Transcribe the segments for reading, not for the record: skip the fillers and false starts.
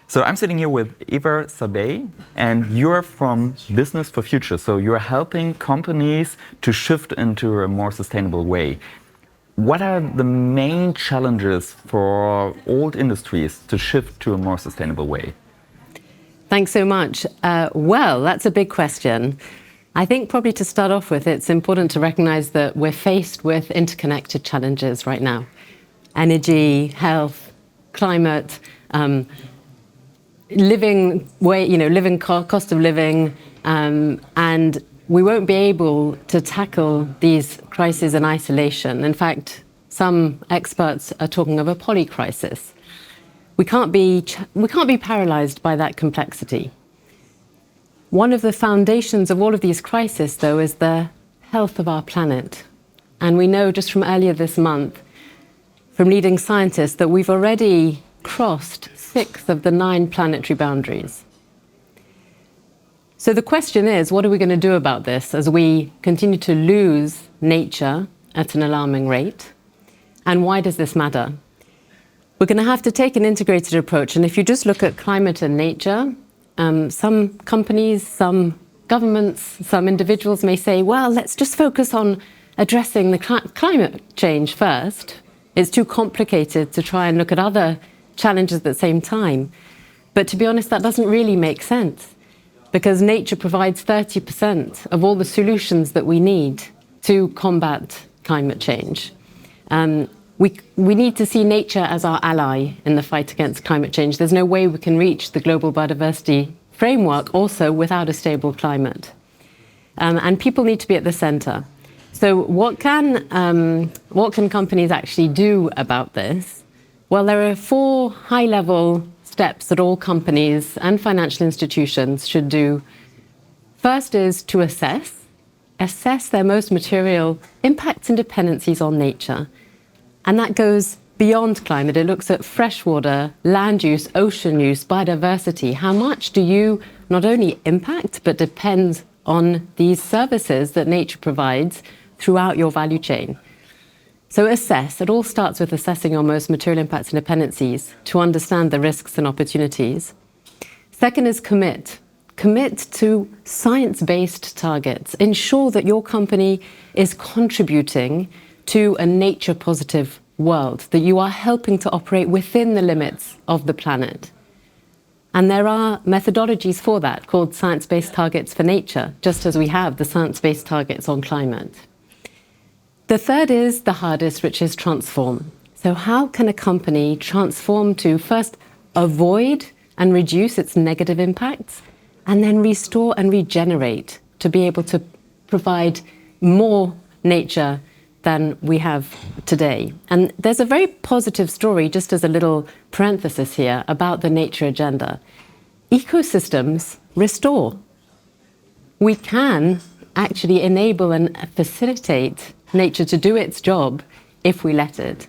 So I'm sitting here with Eva Zabey, and you're from Business for Future. So you're helping companies to shift into a more sustainable way. What are the main challenges for old industries to shift to a more sustainable way? Thanks so much. Well, that's a big question. I think probably to start off with, it's important to recognize that we're faced with interconnected challenges right now. Energy, health, climate, cost of living, and we won't be able to tackle these crises in isolation. In fact, some experts are talking of a polycrisis. We can't be paralyzed by that complexity. One of the foundations of all of these crises, though, is the health of our planet. And we know just from earlier this month, from leading scientists, that we've already crossed 6 of the 9 planetary boundaries. So the question is, what are we going to do about this as we continue to lose nature at an alarming rate? And why does this matter? We're going to have to take an integrated approach. And if you just look at climate and nature, some companies, some governments, some individuals may say, well, let's just focus on addressing the climate change first. It's too complicated to try and look at other challenges at the same time. But to be honest, that doesn't really make sense, because nature provides 30% of all the solutions that we need to combat climate change. We need to see nature as our ally in the fight against climate change. There's no way we can reach the global biodiversity framework also without a stable climate. And people need to be at the center. So what can companies actually do about this? Well, there are 4 high-level steps that all companies and financial institutions should do. First is to assess their most material impacts and dependencies on nature. And that goes beyond climate. It looks at freshwater, land use, ocean use, biodiversity. How much do you not only impact, but depend on these services that nature provides throughout your value chain? So assess. It all starts with assessing your most material impacts and dependencies to understand the risks and opportunities. Second is commit. Commit to science-based targets. Ensure that your company is contributing to a nature-positive world, that you are helping to operate within the limits of the planet. And there are methodologies for that called science-based targets for nature, just as we have the science-based targets on climate. The third is the hardest, which is transform. So how can a company transform to first avoid and reduce its negative impacts, and then restore and regenerate to be able to provide more nature than we have today? And there's a very positive story, just as a little parenthesis here, about the nature agenda. Ecosystems restore. We can actually enable and facilitate nature to do its job if we let it.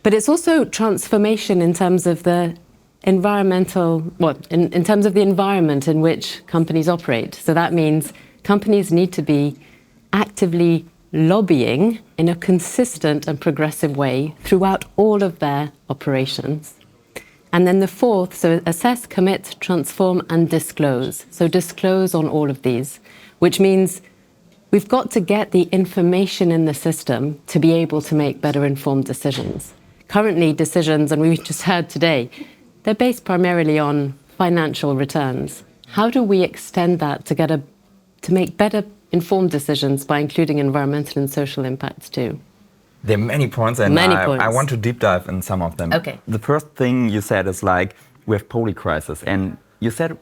But it's also transformation in terms of the environmental, in terms of the environment in which companies operate. So that means companies need to be actively lobbying in a consistent and progressive way throughout all of their operations. And then the fourth, so assess, commit, transform, and disclose. So disclose on all of these, which means we've got to get the information in the system to be able to make better informed decisions. Currently, decisions, and we just heard today, they're based primarily on financial returns. How do we extend that to make better informed decisions by including environmental and social impacts too? There are many points, and I want to deep dive in some of them. Okay. The first thing you said is like, we have polycrisis, and you said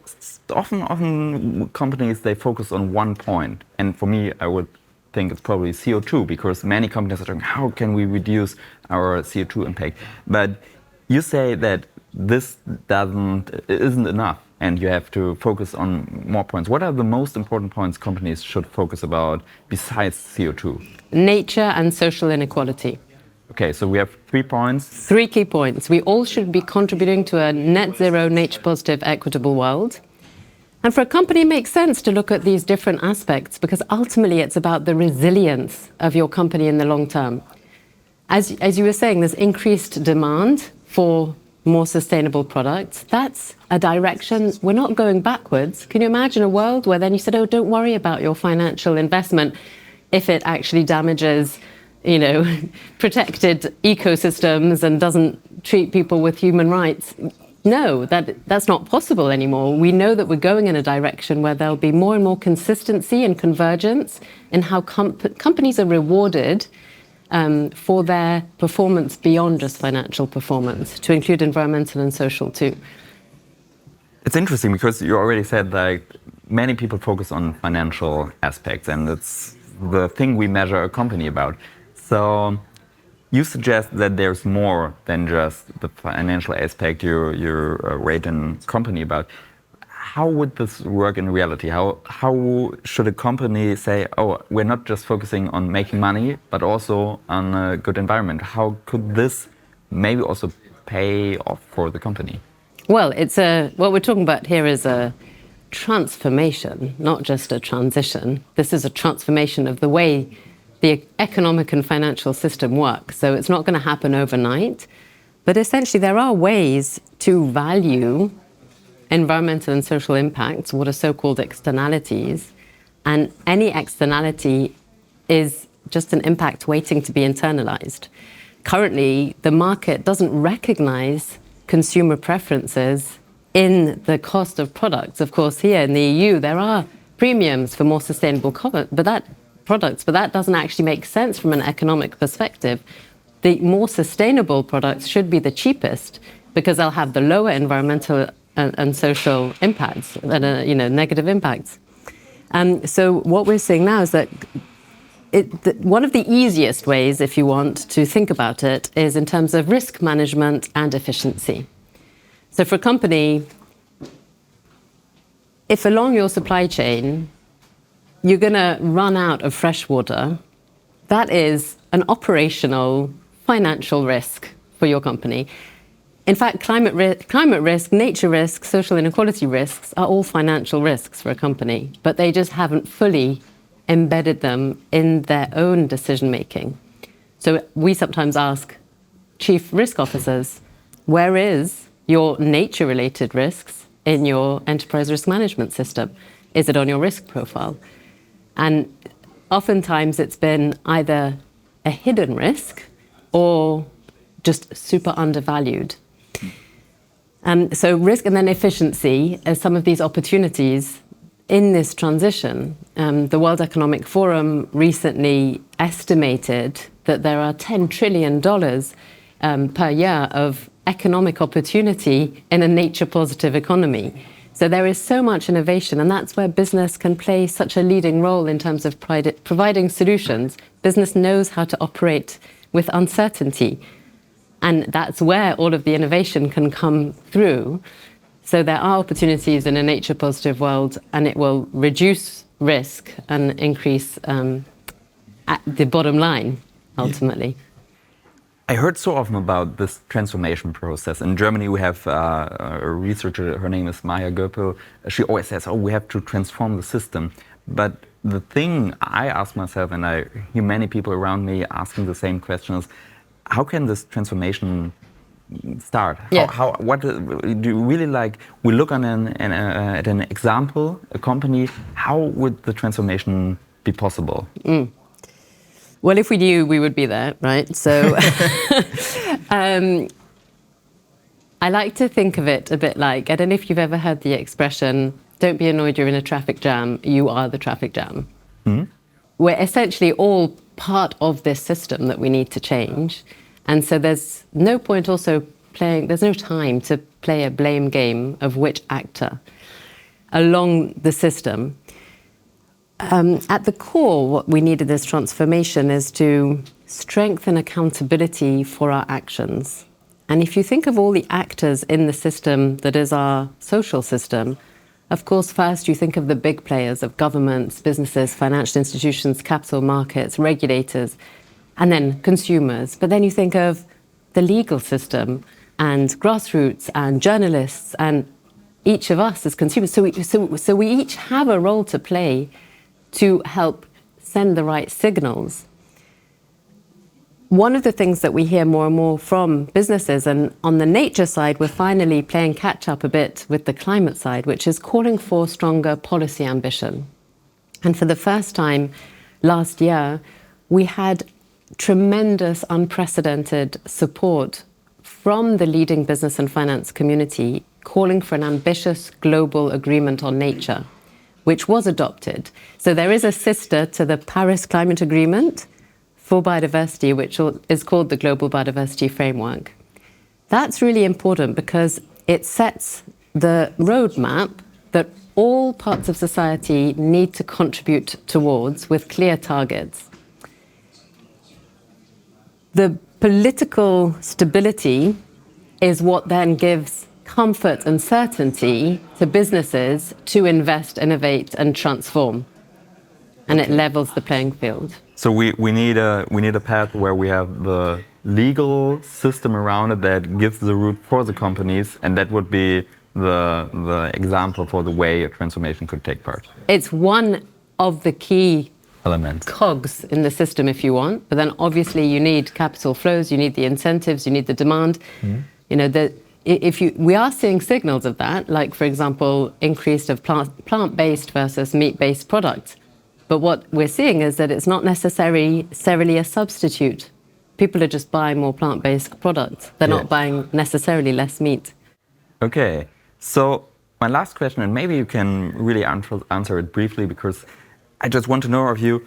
often companies, they focus on one point. And for me, I would think it's probably CO2, because many companies are talking, how can we reduce our CO2 impact? But you say that this isn't enough, and you have to focus on more points. What are the most important points companies should focus about besides CO2? Nature and social inequality. Okay, so we have 3 points. 3 key points. We all should be contributing to a net zero, nature positive, equitable world. And for a company, it makes sense to look at these different aspects, because ultimately it's about the resilience of your company in the long term. As you were saying, there's increased demand for more sustainable products. That's a direction. We're not going backwards. Can you imagine a world where then you said, oh, don't worry about your financial investment if it actually damages, protected ecosystems and doesn't treat people with human rights? No, that's not possible anymore. We know that we're going in a direction where there'll be more and more consistency and convergence in how companies are rewarded for their performance beyond just financial performance, to include environmental and social too. It's interesting because you already said that many people focus on financial aspects, and it's the thing we measure a company about. So you suggest that there's more than just the financial aspect you rate a company about. How would this work in reality? How should a company say, oh, we're not just focusing on making money, but also on a good environment? How could this maybe also pay off for the company? Well, what we're talking about here is a transformation, not just a transition. This is a transformation of the way the economic and financial system works. So it's not going to happen overnight. But essentially, there are ways to value environmental and social impacts, what are so-called externalities, and any externality is just an impact waiting to be internalized. Currently, the market doesn't recognize consumer preferences in the cost of products. Of course, here in the EU, there are premiums for more sustainable products, but that doesn't actually make sense from an economic perspective. The more sustainable products should be the cheapest because they'll have the lower environmental and social impacts, negative impacts. So what we're seeing now is that one of the easiest ways, if you want to think about it, is in terms of risk management and efficiency. So for a company, if along your supply chain, you're going to run out of fresh water, that is an operational, financial risk for your company. In fact, climate risk, nature risk, social inequality risks are all financial risks for a company, but they just haven't fully embedded them in their own decision-making. So we sometimes ask chief risk officers, where is your nature-related risks in your enterprise risk management system? Is it on your risk profile? And oftentimes it's been either a hidden risk or just super undervalued. So risk and then efficiency as some of these opportunities in this transition. The World Economic Forum recently estimated that there are $10 trillion per year of economic opportunity in a nature-positive economy. So there is so much innovation, and that's where business can play such a leading role in terms of providing solutions. Business knows how to operate with uncertainty. And that's where all of the innovation can come through. So there are opportunities in a nature-positive world, and it will reduce risk and increase at the bottom line, ultimately. I heard so often about this transformation process. In Germany, we have a researcher, her name is Maya Göpel. She always says, oh, we have to transform the system. But the thing I ask myself, and I hear many people around me asking the same questions, how can this transformation start? Yeah. What do you really like? We look on at an example, a company. How would the transformation be possible? Well, if we knew, we would be there, right? So I like to think of it a bit like, I don't know if you've ever heard the expression, don't be annoyed you're in a traffic jam, you are the traffic jam. Mm-hmm. We're essentially all part of this system that we need to change. And so there's no point there's no time to play a blame game of which actor along the system. At the core, what we need in this transformation is to strengthen accountability for our actions. And if you think of all the actors in the system that is our social system, of course, first you think of the big players of governments, businesses, financial institutions, capital markets, regulators, and then consumers. But then you think of the legal system and grassroots and journalists and each of us as consumers. So we each have a role to play to help send the right signals. one of the things that we hear more and more from businesses, and on the nature side, we're finally playing catch up a bit with the climate side, which is calling for stronger policy ambition. And for the first time last year, we had tremendous, unprecedented support from the leading business and finance community calling for an ambitious global agreement on nature, which was adopted. So there is a sister to the Paris Climate Agreement for biodiversity, which is called the Global Biodiversity Framework. That's really important because it sets the roadmap that all parts of society need to contribute towards with clear targets. The political stability is what then gives comfort and certainty to businesses to invest, innovate, and transform. And it levels the playing field. So we need a path where we have the legal system around it that gives the route for the companies, and that would be the example for the way a transformation could take part. It's one of the key elements, cogs in the system, if you want. But then obviously you need capital flows, you need the incentives, you need the demand. You know, we are seeing signals of that, like for example, increase of plant-based versus meat-based products. But what we're seeing is that it's not necessarily a substitute. People are just buying more plant-based products. They're not buying necessarily less meat. Okay, so my last question, and maybe you can really answer it briefly, because I just want to know of you,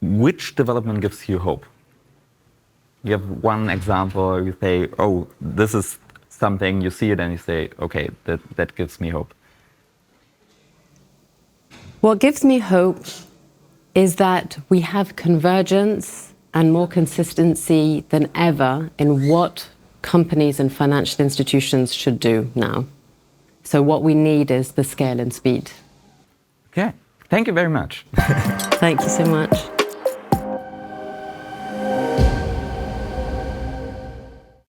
which development gives you hope? You have one example, you say, oh, this is something, you see it and you say, okay, that gives me hope. What gives me hope is that we have convergence and more consistency than ever in what companies and financial institutions should do now. So what we need is the scale and speed. Okay, thank you very much. Thank you so much.